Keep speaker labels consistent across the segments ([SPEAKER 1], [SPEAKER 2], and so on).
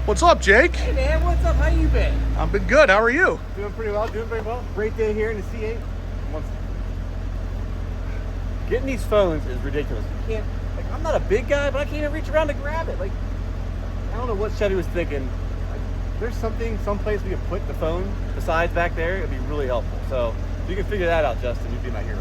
[SPEAKER 1] What's up, Jake?
[SPEAKER 2] Hey man, what's up? How you been?
[SPEAKER 1] I've been good. How are you?
[SPEAKER 2] Doing pretty well, doing very well. Great day here in the C8. Getting these phones is ridiculous. You can't, like, I'm not a big guy, but I can't even reach around to grab it. Like, I don't know what Chevy was thinking. Like, there's someplace we could put the phone besides back there. It'd be really helpful. So if you can figure that out, Justin, you'd be my hero.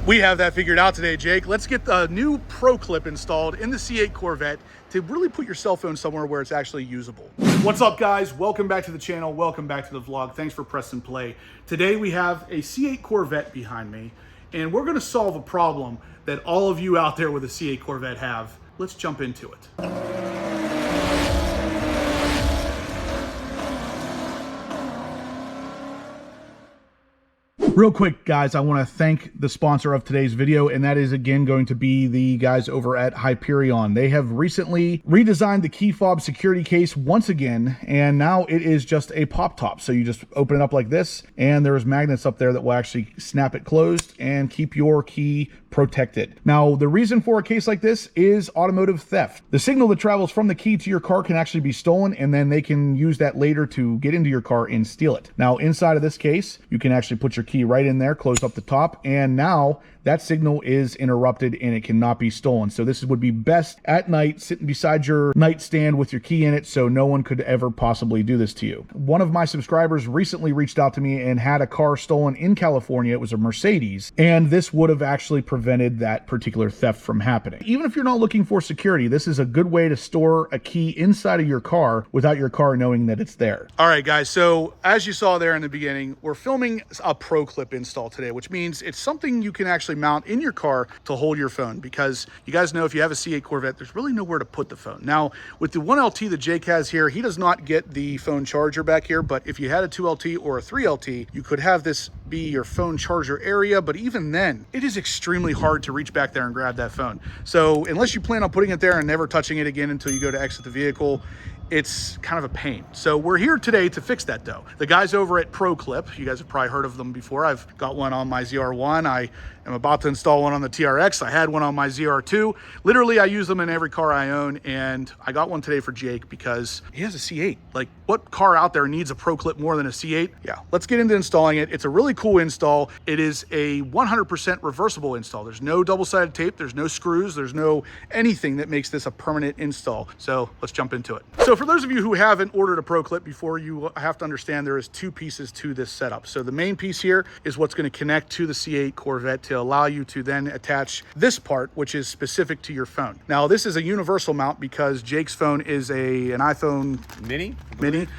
[SPEAKER 1] We have that figured out today, Jake. Let's get the new ProClip installed in the C8 Corvette to really put your cell phone somewhere where it's actually usable. What's up, guys? Welcome back to the channel. Welcome back to the vlog. Thanks for pressing play. Today we have a C8 Corvette behind me, and we're gonna solve a problem that all of you out there with a C8 Corvette have. Let's jump into it. Real quick, guys, I want to thank the sponsor of today's video, and that is again going to be the guys over at Hyperion. They have recently redesigned the key fob security case once again, and now it is just a pop top. So you just open it up like this, and there's magnets up there that will actually snap it closed and keep your key protected. Now, the reason for a case like this is automotive theft. The signal that travels from the key to your car can actually be stolen, and then they can use that later to get into your car and steal it. Now, inside of this case, you can actually put your key right in there, close up the top, and now that signal is interrupted and it cannot be stolen. So this would be best at night, sitting beside your nightstand with your key in it, so no one could ever possibly do this to you. One of my subscribers recently reached out to me and had a car stolen in California. It was a Mercedes, and this would have actually prevented that particular theft from happening. Even if you're not looking for security, this is a good way to store a key inside of your car without your car knowing that it's there. All right, guys, so as you saw there in the beginning, we're filming a ProClip install today, which means it's something you can actually mount in your car to hold your phone, because you guys know if you have a C8 Corvette, there's really nowhere to put the phone. Now, with the 1LT that Jake has here, he does not get the phone charger back here, but if you had a 2LT or a 3LT, you could have this be your phone charger area, but even then, it is extremely hard to reach back there and grab that phone. So unless you plan on putting it there and never touching it again until you go to exit the vehicle, it's kind of a pain. So we're here today to fix that though. The guys over at ProClip, you guys have probably heard of them before. I've got one on my ZR1. I am about to install one on the TRX. I had one on my ZR2. Literally, I use them in every car I own, and I got one today for Jake because he has a C8. Like, what car out there needs a ProClip more than a C8? Yeah, let's get into installing it. It's a really cool install. It is a 100% reversible install. There's no double-sided tape, there's no screws, there's no anything that makes this a permanent install. So let's jump into it. So for those of you who haven't ordered a ProClip before, you have to understand there is two pieces to this setup. So the main piece here is what's going to connect to the C8 Corvette to allow you to then attach this part, which is specific to your phone. Now, this is a universal mount because Jake's phone is an iPhone Mini,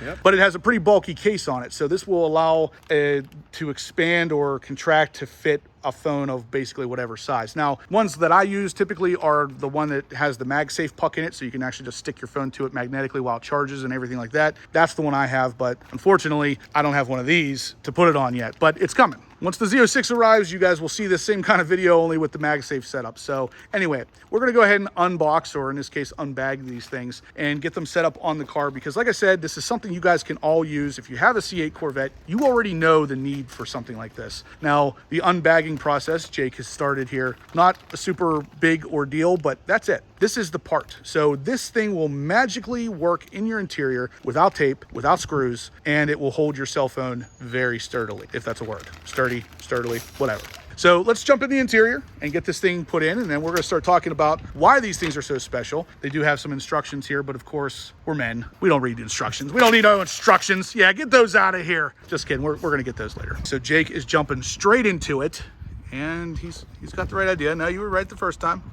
[SPEAKER 1] yep. But it has a pretty bulky case on it. So this will allow it to expand or contract to fit a phone of basically whatever size. Now, ones that I use typically are the one that has the MagSafe puck in it, so you can actually just stick your phone to it magnetically while it charges and everything like that. That's the one I have, but unfortunately, I don't have one of these to put it on yet, but it's coming. Once the Z06 arrives, you guys will see the same kind of video, only with the MagSafe setup. So anyway, we're gonna go ahead and unbox, or in this case, unbag these things and get them set up on the car, because like I said, this is something you guys can all use. If you have a C8 Corvette, you already know the need for something like this. Now, the unbagging process, Jake has started here. Not a super big ordeal, but that's it. This is the part. So this thing will magically work in your interior without tape, without screws, and it will hold your cell phone very sturdily, if that's a word. Sturdy, sturdily, whatever. So let's jump in the interior and get this thing put in, and then we're gonna start talking about why these things are so special. They do have some instructions here, but of course, we're men. We don't read instructions. We don't need no instructions. Yeah, get those out of here. Just kidding, we're gonna get those later. So Jake is jumping straight into it, and he's got the right idea. No, you were right the first time,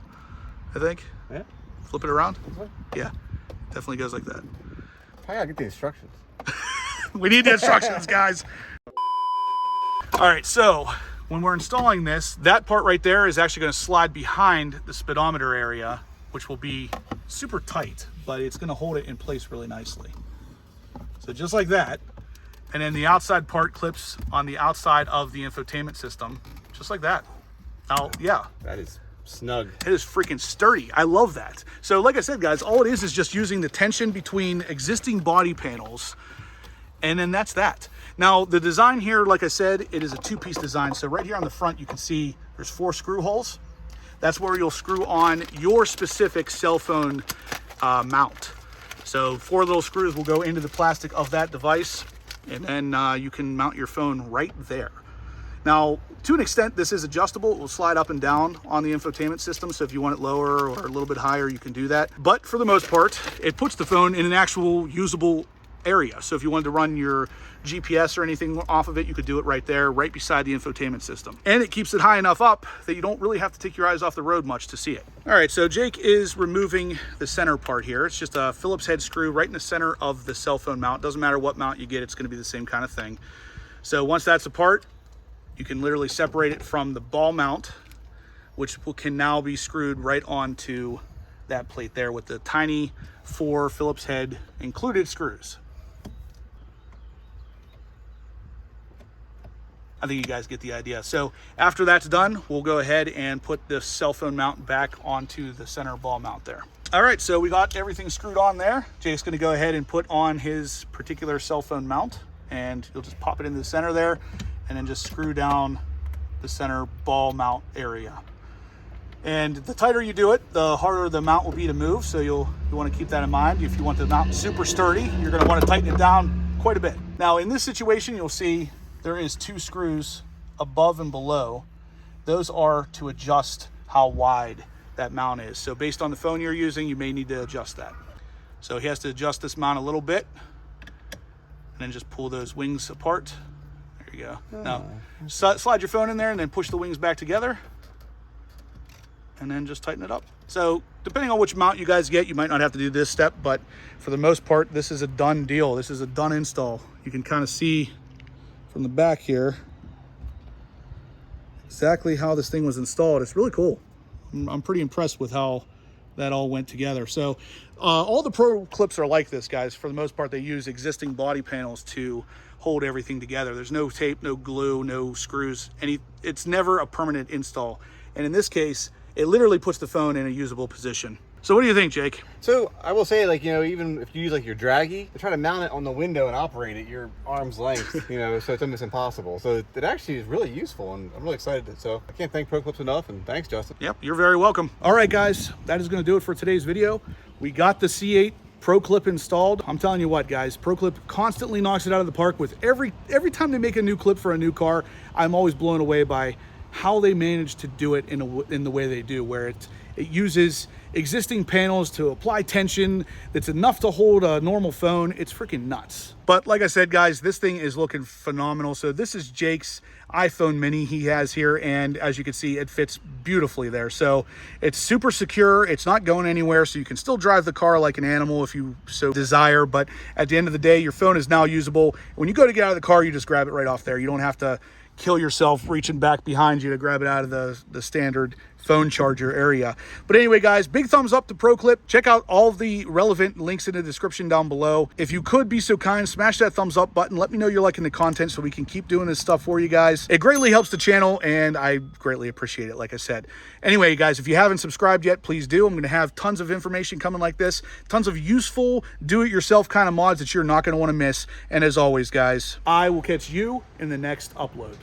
[SPEAKER 1] I think. Yeah. Flip it around. Yeah, definitely goes like that.
[SPEAKER 2] I gotta get the instructions.
[SPEAKER 1] We need the instructions, guys. All right, so when we're installing this, that part right there is actually going to slide behind the speedometer area, which will be super tight, but it's going to hold it in place really nicely. So just like that. And then the outside part clips on the outside of the infotainment system, just like that. Now, yeah.
[SPEAKER 2] That is snug.
[SPEAKER 1] It is freaking sturdy. I love that. So like I said, guys, all it is just using the tension between existing body panels, and then that's that. Now, the design here, like I said, it is a two-piece design. So right here on the front, you can see there's 4 screw holes. That's where you'll screw on your specific cell phone mount. So 4 little screws will go into the plastic of that device, and then you can mount your phone right there. Now, to an extent, this is adjustable. It will slide up and down on the infotainment system. So if you want it lower or a little bit higher, you can do that. But for the most part, it puts the phone in an actual usable area. So if you wanted to run your GPS or anything off of it, you could do it right there, right beside the infotainment system. And it keeps it high enough up that you don't really have to take your eyes off the road much to see it. All right, so Jake is removing the center part here. It's just a Phillips head screw right in the center of the cell phone mount. Doesn't matter what mount you get, it's gonna be the same kind of thing. So once that's apart, you can literally separate it from the ball mount, which can now be screwed right onto that plate there with the tiny 4 Phillips head included screws. I think you guys get the idea. So after that's done, we'll go ahead and put this cell phone mount back onto the center ball mount there. All right, so we got everything screwed on there. Jake's gonna go ahead and put on his particular cell phone mount, and you'll just pop it into the center there, and then just screw down the center ball mount area. And the tighter you do it, the harder the mount will be to move. So you want to keep that in mind. If you want the mount super sturdy, you're going to want to tighten it down quite a bit. Now in this situation, you'll see there is 2 screws above and below. Those are to adjust how wide that mount is. So based on the phone you're using, you may need to adjust that. So he has to adjust this mount a little bit, and then just pull those wings apart. There you go. Oh. Now slide your phone in there and then push the wings back together, and then just tighten it up. So depending on which mount you guys get, you might not have to do this step, but for the most part, this is a done deal. This is a done install. You can kind of see from the back here exactly how this thing was installed. It's really cool. I'm pretty impressed with how that all went together. So all the Pro clips are like this, guys. For the most part, they use existing body panels to hold everything together. There's no tape, no glue, no screws. It's never a permanent install. And in this case, it literally puts the phone in a usable position. So what do you think, Jake?
[SPEAKER 2] So I will say, like, you know, even if you use like your draggy, to try to mount it on the window and operate it, your arm's length, you know, so it's almost impossible. So it actually is really useful, and I'm really excited. So I can't thank ProClips enough, and thanks, Justin.
[SPEAKER 1] Yep, you're very welcome. All right, guys, that is going to do it for today's video. We got the C8 ProClip installed. I'm telling you what, guys, ProClip constantly knocks it out of the park with every time they make a new clip for a new car. I'm always blown away by how they manage to do it in the way they do, where it uses existing panels to apply tension that's enough to hold a normal phone. It's freaking nuts. But like I said, guys, this thing is looking phenomenal. So this is Jake's iPhone mini he has here, and as you can see, it fits beautifully there. So it's super secure. It's not going anywhere, so you can still drive the car like an animal if you so desire. But at the end of the day, your phone is now usable. When you go to get out of the car, you just grab it right off there. You don't have to kill yourself reaching back behind you to grab it out of the standard phone charger area. But anyway, guys, big thumbs up to ProClip. Check out all the relevant links in the description down below. If you could be so kind, smash that thumbs up button. Let me know you're liking the content so we can keep doing this stuff for you guys. It greatly helps the channel, and I greatly appreciate it, like I said. Anyway, guys, if you haven't subscribed yet, please do. I'm going to have tons of information coming like this, tons of useful do-it-yourself kind of mods that you're not going to want to miss. And as always, guys, I will catch you in the next upload.